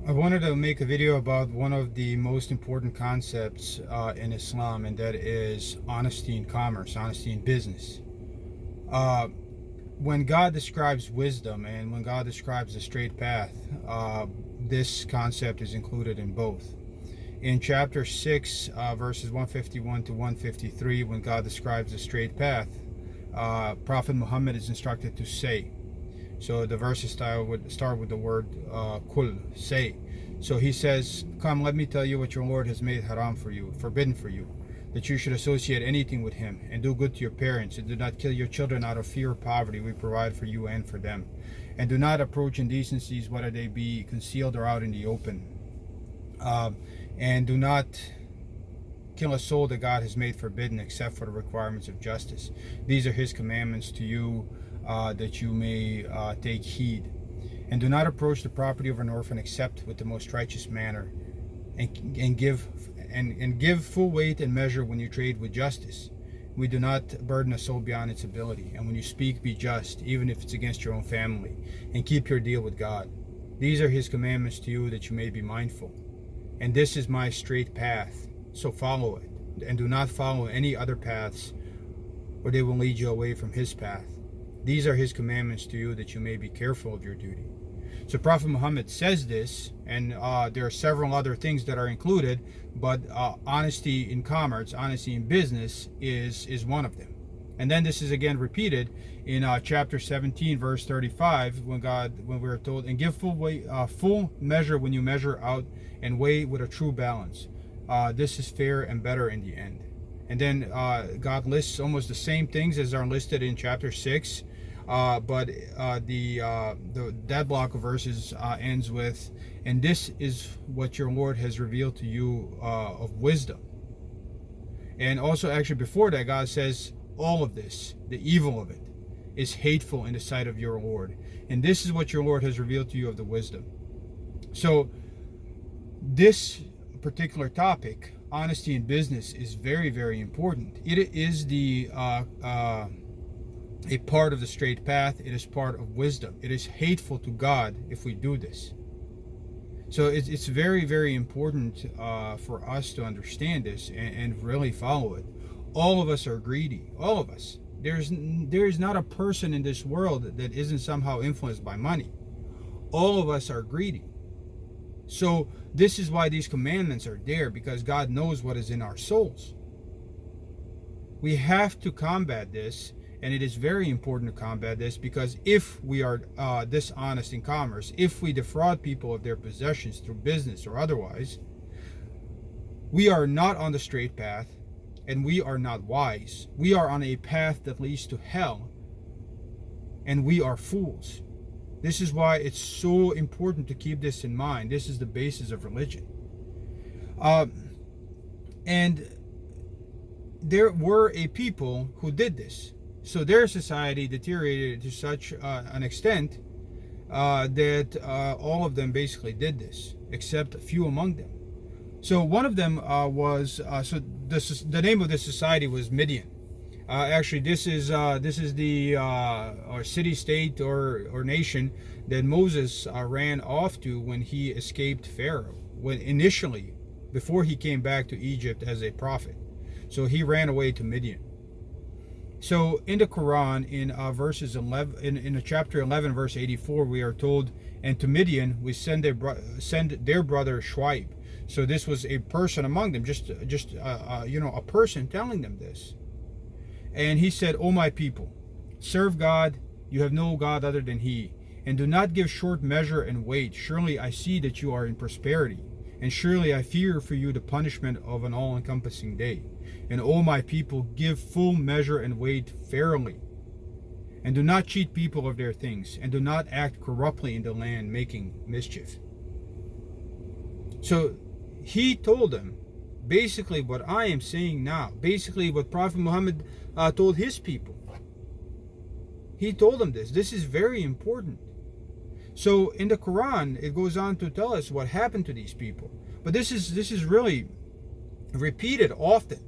I wanted to make a video about one of the most important concepts in Islam, and that is honesty in commerce, honesty in business. Uh, when God describes wisdom and when God describes the straight path, this concept is included in both. In chapter 6, verses 151 to 153, when God describes the straight path, Prophet Muhammad is instructed to say. So the verses start with the word kul, say. So he says, "Come, let me tell you what your Lord has made haram for you, forbidden for you, that you should associate anything with him, and do good to your parents, and do not kill your children out of fear of poverty we provide for you and for them. And do not approach indecencies, whether they be concealed or out in the open. And do not kill a soul that God has made forbidden except for the requirements of justice. These are his commandments to you, that you may take heed. And do not approach the property of an orphan except with the most righteous manner, and give full weight and measure when you trade with justice. We do not burden a soul beyond its ability. And when you speak, be just, even if it's against your own family, and keep your deal with God. These are his commandments to you, that you may be mindful. And this is my straight path, so follow it, and do not follow any other paths, or they will lead you away from his path. These are his commandments to you, that you may be careful of your duty." So Prophet Muhammad says this, and there are several other things that are included, but honesty in commerce, honesty in business is one of them. And then this is again repeated in chapter 17, verse 35, when we're told, "And give full measure when you measure out, and weigh with a true balance. This is fair and better in the end." And then God lists almost the same things as are listed in chapter 6, but that block of verses ends with, "And this is what your Lord has revealed to you of wisdom." And also, actually, before that, God says, "All of this, the evil of it, is hateful in the sight of your Lord. And this is what your Lord has revealed to you of the wisdom." So this particular topic, honesty in business, is very, very important. It is a part of the straight path. It is part of wisdom. It is hateful to God if we do this. So it's very, very important for us to understand this and really follow it. All of us are greedy. All of us. There is not a person in this world that isn't somehow influenced by money. All of us are greedy. So this is why these commandments are there, because God knows what is in our souls. We have to combat this, and it is very important to combat this, because if we are dishonest in commerce, if we defraud people of their possessions through business or otherwise, we are not on the straight path, and we are not wise. We are on a path that leads to hell, and we are fools. This is why it's so important to keep this in mind. This is the basis of religion. And there were a people who did this. So their society deteriorated to such an extent that all of them basically did this, except a few among them. So one of them was, the name of this society was Midian. Actually, this is the or city-state or nation that Moses ran off to when he escaped Pharaoh, before he came back to Egypt as a prophet. So he ran away to Midian. So in the Quran, in verses 11, in chapter 11, verse 84, we are told, "And to Midian we send their brother Shu'aib." So this was a person among them, just a person telling them this. And he said, "O my people, serve God, you have no God other than he, and do not give short measure and weight. Surely I see that you are in prosperity, and surely I fear for you the punishment of an all-encompassing day. And O my people, give full measure and weight fairly, and do not cheat people of their things, and do not act corruptly in the land, making mischief." So he told them basically what I am saying now, basically what Prophet Muhammad told his people. He told them this. This is very important. So in the Quran, it goes on to tell us what happened to these people. But this is really repeated often.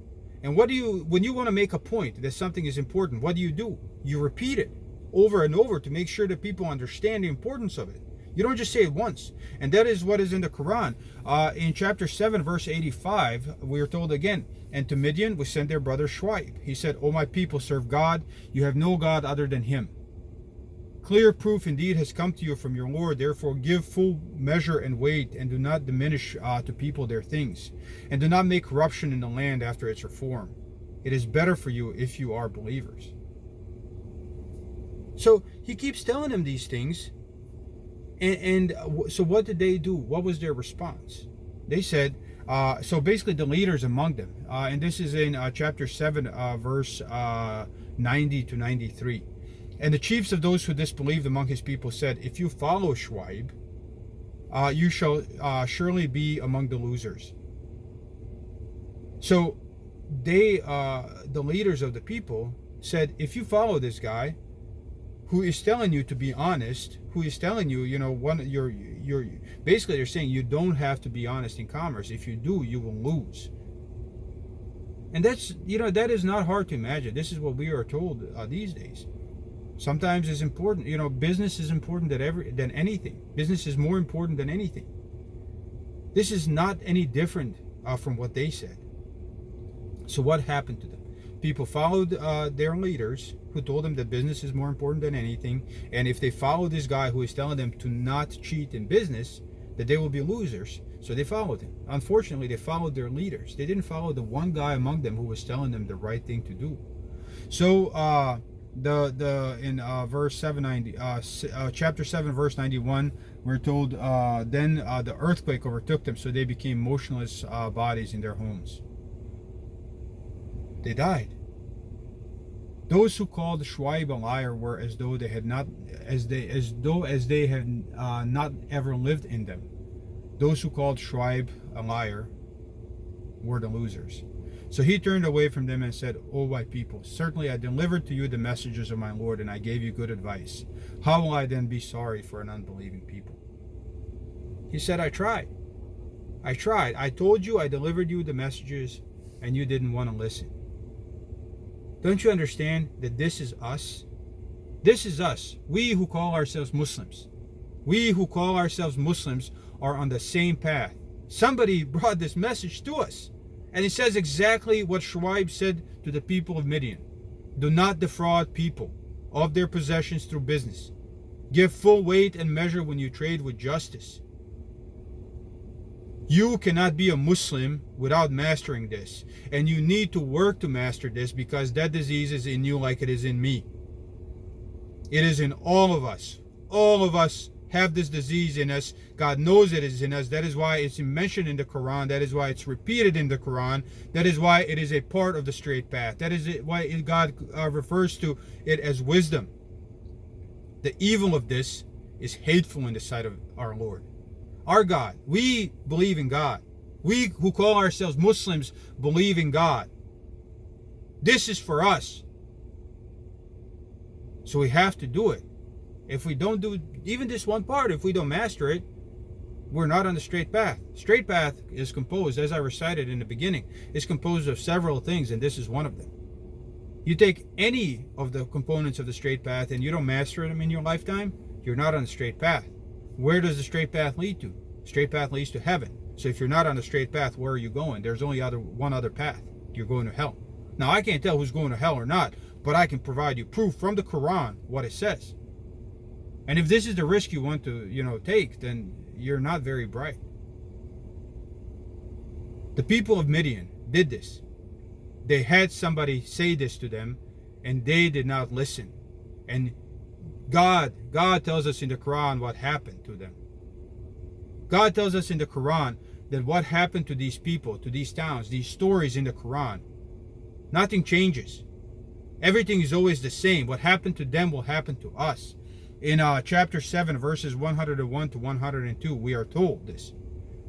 And when you want to make a point that something is important, what do? You repeat it over and over to make sure that people understand the importance of it. You don't just say it once. And that is what is in the Quran. In chapter 7, verse 85, we are told again, and to Midian we sent their brother Shu'aib. He said, O my people, serve God. You have no God other than him. Clear proof indeed has come to you from your Lord. Therefore give full measure and weight, and do not diminish to people their things. And do not make corruption in the land after its reform. It is better for you if you are believers. So he keeps telling them these things. And so what did they do? What was their response? They said, so basically the leaders among them, and this is in chapter 7, verse 90 to 93. And the chiefs of those who disbelieved among his people said, if you follow Shu'aib, you shall surely be among the losers. So they, the leaders of the people, said, if you follow this guy, who is telling you to be honest, who is telling you, you're basically they're saying you don't have to be honest in commerce. If you do, you will lose. And that's, that is not hard to imagine. This is what we are told these days. Sometimes it's important, business is important than anything. Business is more important than anything. This is not any different from what they said. So what happened to them? People followed their leaders who told them that business is more important than anything. And if they follow this guy who is telling them to not cheat in business, that they will be losers. So they followed him. Unfortunately, they followed their leaders. They didn't follow the one guy among them who was telling them the right thing to do. So in verse 790, chapter 7, verse 91, we're told, then the earthquake overtook them, so they became motionless bodies in their homes. They died. Those who called Shu'aib a liar were as though they had not ever lived in them. Those who called Shu'aib a liar were the losers. So he turned away from them and said, O my people, certainly I delivered to you the messages of my Lord, and I gave you good advice. How will I then be sorry for an unbelieving people? He said, I tried. I told you, I delivered you the messages, and you didn't want to listen. Don't you understand that this is us? This is us. We who call ourselves Muslims. We who call ourselves Muslims are on the same path. Somebody brought this message to us. And it says exactly what Shu'aib said to the people of Midian. Do not defraud people of their possessions through business. Give full weight and measure when you trade with justice. You cannot be a Muslim without mastering this. And you need to work to master this, because that disease is in you like it is in me. It is in all of us. All of us have this disease in us. God knows it is in us. That is why it's mentioned in the Quran. That is why it's repeated in the Quran. That is why it is a part of the straight path. That is why God refers to it as wisdom. The evil of this is hateful in the sight of our Lord. Our God. We believe in God. We who call ourselves Muslims believe in God. This is for us. So we have to do it. If we don't do even this one part, if we don't master it, we're not on the straight path. Straight path is composed, as I recited in the beginning, is composed of several things, and this is one of them. You take any of the components of the straight path and you don't master them in your lifetime, you're not on the straight path. Where does the straight path lead to? Straight path leads to heaven. So if you're not on the straight path, where are you going? There's only one other path. You're going to hell. Now, I can't tell who's going to hell or not, but I can provide you proof from the Quran what it says. And if this is the risk you want to, take, then you're not very bright. The people of Midian did this. They had somebody say this to them, and they did not listen. And God tells us in the Quran what happened to them. God tells us in the Quran that what happened to these people, to these towns, these stories in the Quran, nothing changes. Everything is always the same. What happened to them will happen to us. In chapter 7, verses 101 to 102, we are told this.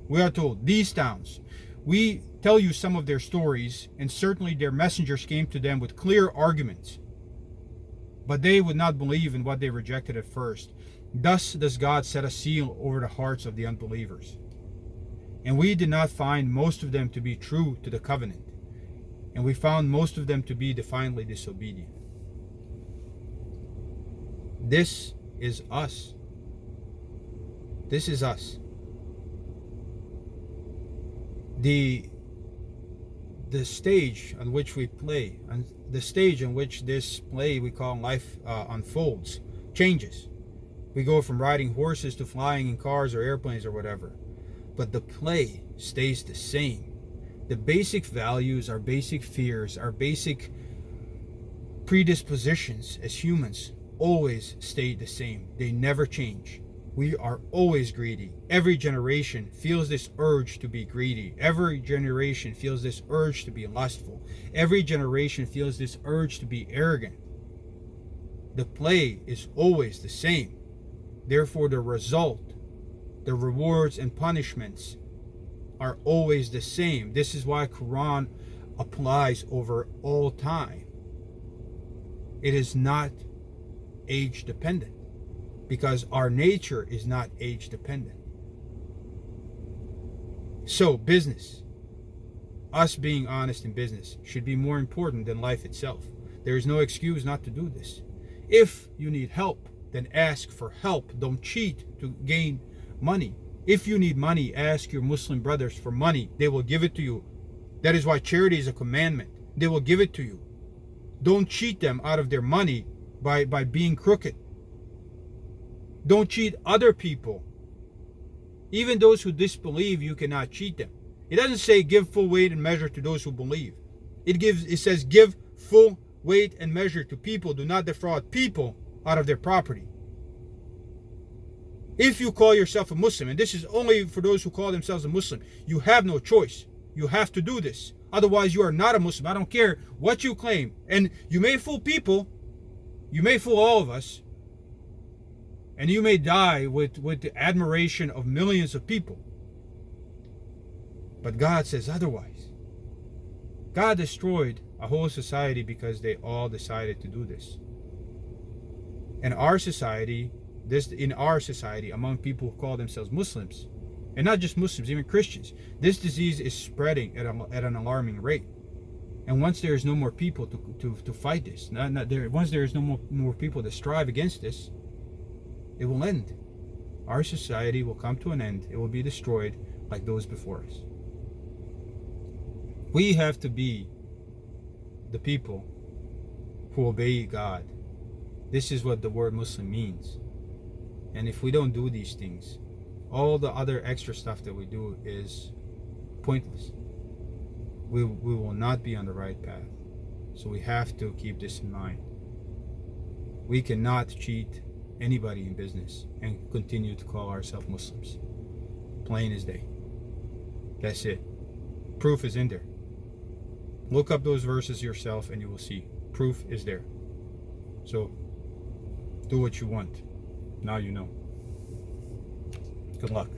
We are told, these towns, we tell you some of their stories, and certainly their messengers came to them with clear arguments. But they would not believe in what they rejected at first. Thus does God set a seal over the hearts of the unbelievers. And we did not find most of them to be true to the covenant, and we found most of them to be defiantly disobedient. This is us. This is us. The stage on which we play, and the stage on which this play we call life unfolds, changes. We go from riding horses to flying in cars or airplanes or whatever. But the play stays the same. The basic values, our basic fears, our basic predispositions as humans always stay the same. They never change. We are always greedy. Every generation feels this urge to be greedy. Every generation feels this urge to be lustful. Every generation feels this urge to be arrogant. The play is always the same. Therefore, the result, the rewards and punishments are always the same. This is why Quran applies over all time. It is not age dependent, because our nature is not age dependent. So business, us being honest in business, should be more important than life itself. There is no excuse not to do this. If you need help, then ask for help. Don't cheat to gain money. If you need money, ask your Muslim brothers for money. They will give it to you. That is why charity is a commandment. They will give it to you. Don't cheat them out of their money by being crooked. Don't cheat other people. Even those who disbelieve, you cannot cheat them. It doesn't say give full weight and measure to those who believe. It says give full weight and measure to people. Do not defraud people out of their property. If you call yourself a Muslim, and this is only for those who call themselves a Muslim, you have no choice. You have to do this. Otherwise, you are not a Muslim. I don't care what you claim. And you may fool people. You may fool all of us. And you may die with the admiration of millions of people. But God says otherwise. God destroyed a whole society because they all decided to do this. And our society, in our society, among people who call themselves Muslims, and not just Muslims, even Christians, this disease is spreading at an alarming rate. And once there is no more people to fight this, once there is no more people to strive against this, it will end. Our society will come to an end. It will be destroyed like those before us. We have to be the people who obey God. This is what the word Muslim means. And if we don't do these things, all the other extra stuff that we do is pointless. We will not be on the right path. So we have to keep this in mind. We cannot cheat anybody in business and continue to call ourselves Muslims. Plain as day. That's it. Proof is in there. Look up those verses yourself and you will see. Proof is there. So do what you want. Now you know. Good luck.